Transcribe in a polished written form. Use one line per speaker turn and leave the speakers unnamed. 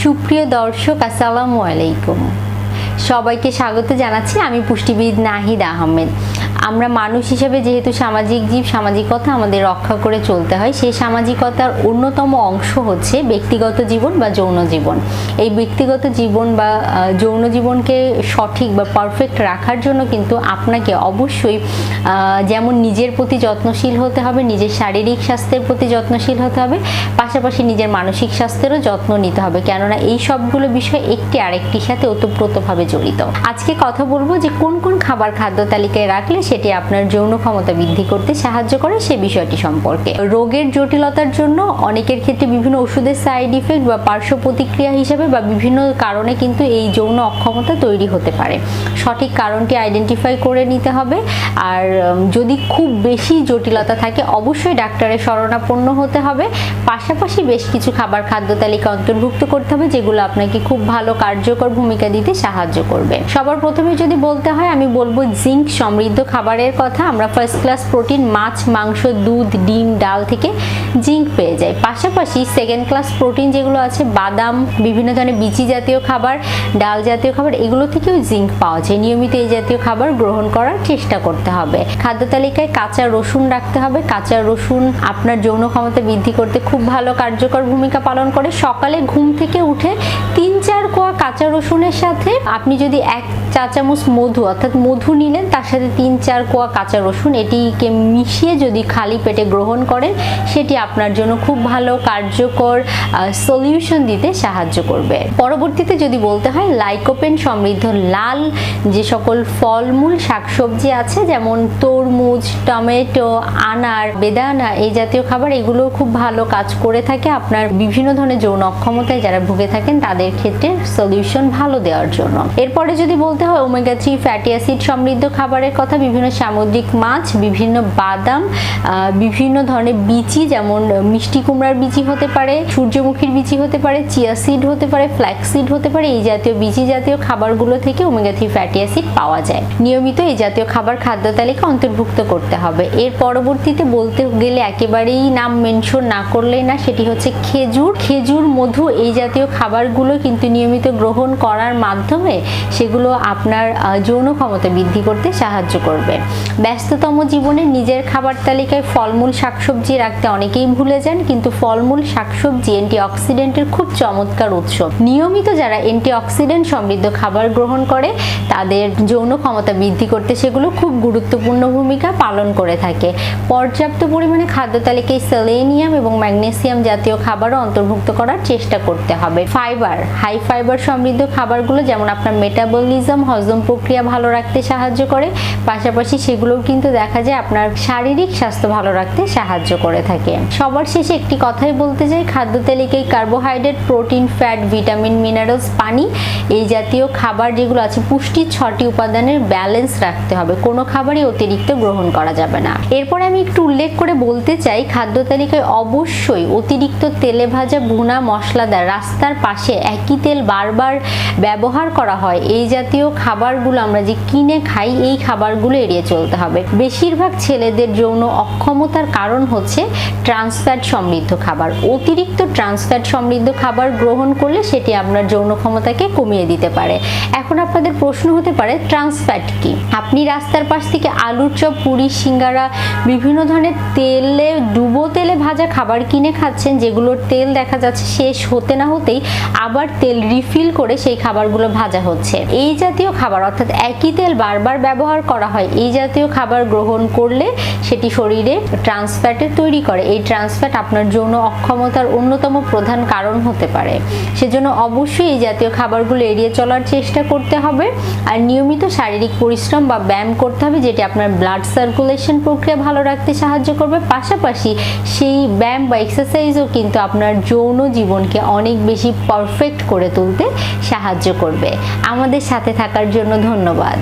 সুপ্রিয় দর্শক, আসসালামু আলাইকুম। সবাইকে স্বাগত জানাচ্ছি। আমি পুষ্টিবিদ নাহিদ আহমেদ। আমরা মানুষ হিসেবে যেহেতু সামাজিক জীব, সামাজিকতা আমাদের রক্ষা করে চলতে হয়। সেই সামাজিকতার অন্যতম অংশ হচ্ছে ব্যক্তিগত জীবন বা যৌন জীবন। এই ব্যক্তিগত জীবন বা যৌন জীবনকে সঠিক বা পারফেক্ট রাখার জন্য কিন্তু আপনাকে অবশ্যই যেমন নিজের প্রতি যত্নশীল হতে হবে, নিজের শারীরিক স্বাস্থ্যের প্রতি যত্নশীল হতে হবে, পাশাপাশি নিজের মানসিক স্বাস্থ্যেরও যত্ন নিতে হবে, কেননা এই সবগুলো বিষয় একটি আরেকটির সাথে ওতপ্রোতভাবে জড়িত। আজকে কথা বলবো যে কোন কোন খাবার খাদ্য তালিকায় রাখলে সেটি আপনার যৌন ক্ষমতা বৃদ্ধি করতে সাহায্য করে সে বিষয়টি সম্পর্কে। রোগের জটিলতার জন্য অনেকের ক্ষেত্রে বিভিন্ন ওষুধের সাইড ইফেক্ট বা পার্শ্ব প্রতিক্রিয়া হিসেবে বা বিভিন্ন কারণে কিন্তু এই যৌন অক্ষমতা তৈরি হতে পারে। সঠিক কারণটি আইডেন্টিফাই করে নিতে হবে। আর যদি খুব বেশি জটিলতা থাকে অবশ্যই ডাক্তারের শরণাপন্ন হতে হবে। পাশাপাশি বেশ কিছু খাবার খাদ্য তালিকা অন্তর্ভুক্ত করতে হবে যেগুলো আপনাকে খুব ভালো কার্যকর ভূমিকা দিতে সাহায্য করবে। সবার প্রথমে যদি বলতে হয়, আমি বলবো জিঙ্ক সমৃদ্ধ খাবারের কথা। আমরা ফার্স্ট ক্লাস প্রোটিন মাছ, মাংস, দুধ, ডিম, ডাল থেকে জিঙ্ক পেয়ে যাই। পাশাপাশি সেকেন্ড ক্লাস প্রোটিন যেগুলো আছে বাদাম, বিভিন্ন ধরনের বীচি জাতীয় খাবার, ডাল জাতীয় খাবার, এগুলো থেকেও জিঙ্ক পাওয়া যায়। নিয়মিত এই জাতীয় খাবার গ্রহণ করার চেষ্টা করতে হবে। খাদ্য তালিকায় কাঁচা রসুন রাখতে হবে। কাঁচা রসুন আপনার যৌন ক্ষমতা বৃদ্ধি করতে খুব ভালো কার্যকর ভূমিকা পালন করে। সকালে ঘুম থেকে উঠে 3-4 কোয়া কাঁচা রসুনের সাথে আপনি যদি 1 চা চামচ মধু, অর্থাৎ মধু নিলেন, তার সাথে 3-4 কোয়া কাঁচা রসুন এটিকে মিশিয়ে যদি খালি পেটে গ্রহণ করেন সেটি আপনার জন্য খুব ভালো কার্যকর সলিউশন দিতে সাহায্য করবে। পরবর্তীতে যদি বলতে হয়, লাইকোপেন সমৃদ্ধ লাল যে সকল ফলমূল শাকসবজি আছে যেমন তরমুজ, টমেটো, আনার, বেদানা, এই জাতীয় খাবার, এগুলো খুব ভালো কাজ করে থাকে আপনার বিভিন্ন ধরনের যৌন অক্ষমতায় যারা ভুগে থাকেন তাদের ক্ষেত্রে সলিউশন ভালো দেওয়ার জন্য। এরপরে যদি বলতে হয়, ওমেগা 3 ফ্যাটি অ্যাসিড সমৃদ্ধ খাবারের কথা। বিভিন্ন সামুদ্রিক মাছ, বিভিন্ন বাদাম, বিভিন্ন ধরনের বীচি যেমন মিষ্টি কুমড়ার বীচি হতে পারে, সূর্যমুখীর বীচি হতে পারে, চিয়া সিড হতে পারে, ফ্ল্যাক্স সিড হতে পারে, এই জাতীয় বীচি জাতীয় খাবারগুলো থেকে ওমেগা 3 ফ্যাটি অ্যাসিড পাওয়া যায়। নিয়মিত এই জাতীয় খাবার খাদ্য তালিকা অন্তর্ভুক্ত করতে হবে। এর পরবর্তীতে বলতে গেলে একেবারেই নাম মেনশন না করলেই না, সেটি হচ্ছে খেজুর, মধু, এই জাতীয় খাবারগুলো কিন্তু নিয়মিত গ্রহণ করার মাধ্যমে সেগুলো আপনার যৌন ক্ষমতা বৃদ্ধি করতে সাহায্য করবে। ব্যস্ততম জীবনে নিজের খাবার তালিকায় ফলমূল শাকসবজি রাখতে অনেকেই ভুলে যান, কিন্তু ফলমূল শাকসবজি অ্যান্টিঅক্সিডেন্টের খুব চমৎকার উৎস। নিয়মিত যারা অ্যান্টিঅক্সিডেন্ট সমৃদ্ধ খাবার গ্রহণ করে তাদের যৌন ক্ষমতা বৃদ্ধি করতে সেগুলো খুব গুরুত্বপূর্ণ ভূমিকা পালন করে থাকে। পর্যাপ্ত পরিমাণে খাদ্য তালিকায় সেলেনিয়াম এবং ম্যাগনেসিয়াম জাতীয় খাবারও অন্তর্ভুক্ত করার চেষ্টা করতে হবে। ফাইবার, হাই ফাইবার সমৃদ্ধ খাবারগুলো যেমন আপনার মেটাবলিজম, হজম প্রক্রিয়া ভালো রাখতে সাহায্য করে, পাশাপাশি সেগুলোও কিন্তু দেখা যায় আপনার শারীরিক স্বাস্থ্য ভালো রাখতে সাহায্য করে থাকে। সবার শেষে একটি কথাই বলতে চাই, খাদ্য তালিকায় carbohydrate, protein, fat, vitamin, minerals, পানি, এই জাতীয় খাবার যেগুলো আছে পুষ্টির 6টি উপাদানের ব্যালেন্স রাখতে হবে। কোনো খাবারই অতিরিক্ত গ্রহণ করা যাবে না। এরপরে আমি একটু উল্লেখ করে বলতে চাই, খাদ্য তালিকায় অবশ্যই অতিরিক্ত তেলে ভাজা, ভুনা, মশলাদার, রাস্তার পাশে একই তেল বারবার ব্যবহার করা হয় এই জাতীয় খাবারগুলো আমরা যে কিনে খাই, এই খাবারগুলো এড়িয়ে চলতে হবে। বেশিরভাগ ছেলেদের যৌন অক্ষমতার কারণ হচ্ছে ট্রান্সফ্যাট সমৃদ্ধ খাবার। অতিরিক্ত ট্রান্সফ্যাট সমৃদ্ধ খাবার গ্রহণ করলে সেটি আপনার যৌন ক্ষমতাকে কমিয়ে দিতে পারে। এখন আপনাদের প্রশ্ন হতে পারে, ট্রান্সফ্যাট কি? আপনি রাস্তার পাশ থেকে আলুর চপ, পুরি, সিঙ্গারা, বিভিন্ন ধরনের তেলে, ডুবো তেলে ভাজা খাবার কিনে খাচ্ছেন, যেগুলোর তেল দেখা যাচ্ছে শেষ হতে না হতেই আবার তেল রিফিল করে সেই খাবারগুলো ভাজা হচ্ছে। এই জাতীয় খাবার, অর্থাৎ একই তেল বারবার ব্যবহার করা হয়, এই জাতীয় খাবার গ্রহণ করলে সেটি শরীরে ট্রান্সফ্যাটের তৈরি করে। এই ট্রান্সফ্যাট আপনার যৌন অক্ষমতার অন্যতম প্রধান কারণ হতে পারে। সেজন্য অবশ্যই এই জাতীয় খাবারগুলো এড়িয়ে চলার চেষ্টা করতে হবে। আর নিয়মিত শারীরিক পরিশ্রম বা ব্যায়াম করতে হবে, যেটি আপনার ব্লাড সার্কুলেশন প্রক্রিয়া ভালো রাখতে সাহায্য করবে। পাশাপাশি সেই ব্যায়াম বা এক্সারসাইজও কিন্তু আপনার যৌন জীবনকে অনেক বেশি পারফেক্ট করে তুলতে সাহায্য করবে। আমাদের সাথে থাকার জন্য ধন্যবাদ।